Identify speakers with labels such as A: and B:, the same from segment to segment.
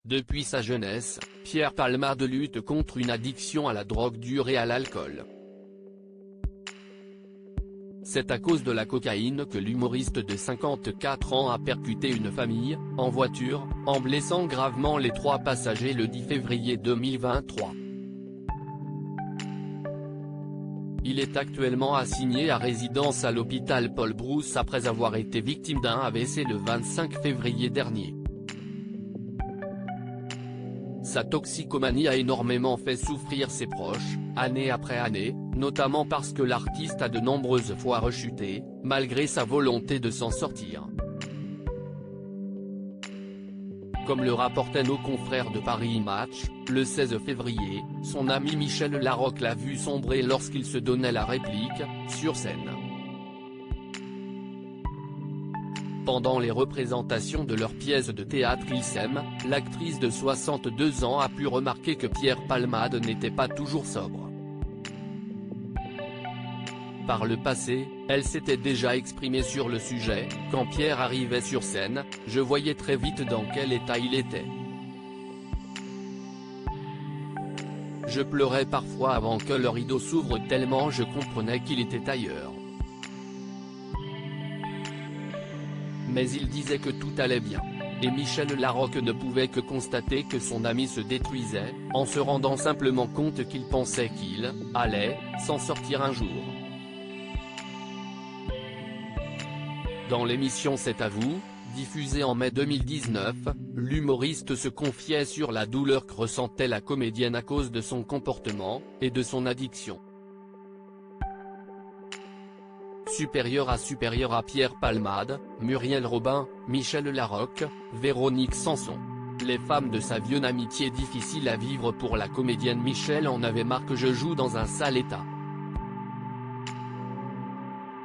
A: Depuis sa jeunesse, Pierre Palmade lutte contre une addiction à la drogue dure et à l'alcool. C'est à cause de la cocaïne que l'humoriste de 54 ans a percuté une famille, en voiture, en blessant gravement les 3 passagers le 10 février 2023. Il est actuellement assigné à résidence à l'hôpital Paul Brousse après avoir été victime d'un AVC le 25 février dernier. Sa toxicomanie a énormément fait souffrir ses proches, année après année, notamment parce que l'artiste a de nombreuses fois rechuté, malgré sa volonté de s'en sortir. Comme le rapportaient nos confrères de Paris Match, le 16 février, son ami Michel Larocque l'a vu sombrer lorsqu'il se donnait la réplique, sur scène. Pendant les représentations de leur pièce de théâtre Ils s'aiment, l'actrice de 62 ans a pu remarquer que Pierre Palmade n'était pas toujours sobre. Par le passé, elle s'était déjà exprimée sur le sujet, quand Pierre arrivait sur scène, je voyais très vite dans quel état il était. Je pleurais parfois avant que le rideau s'ouvre tellement je comprenais qu'il était ailleurs. Mais il disait que tout allait bien. Et Michel Larocque ne pouvait que constater que son ami se détruisait, en se rendant simplement compte qu'il pensait qu'il allait s'en sortir un jour. Dans l'émission C'est à vous, diffusée en mai 2019, l'humoriste se confiait sur la douleur que ressentait la comédienne à cause de son comportement, et de son addiction. Supérieur à Pierre Palmade, Muriel Robin, Michel Larocque, Véronique Sanson. Les femmes de sa vieille amitié difficile à vivre pour la comédienne Michel en avait marre que je joue dans un sale état.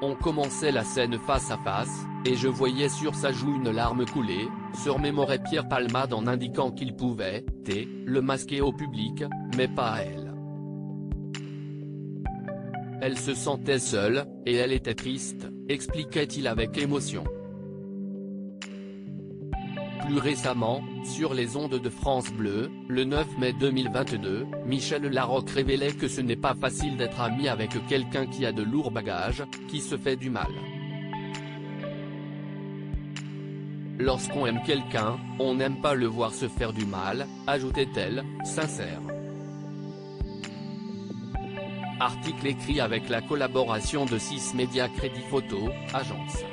A: On commençait la scène face à face, et je voyais sur sa joue une larme couler, se remémorait Pierre Palmade en indiquant qu'il pouvait, le masquer au public, mais pas à elle. Elle se sentait seule, et elle était triste, expliquait-il avec émotion. Plus récemment, sur les ondes de France Bleu, le 9 mai 2022, Michel Larocque révélait que ce n'est pas facile d'être ami avec quelqu'un qui a de lourds bagages, qui se fait du mal. Lorsqu'on aime quelqu'un, on n'aime pas le voir se faire du mal, ajoutait-elle, sincère. Article écrit avec la collaboration de 6 Médias Crédit Photo, agence.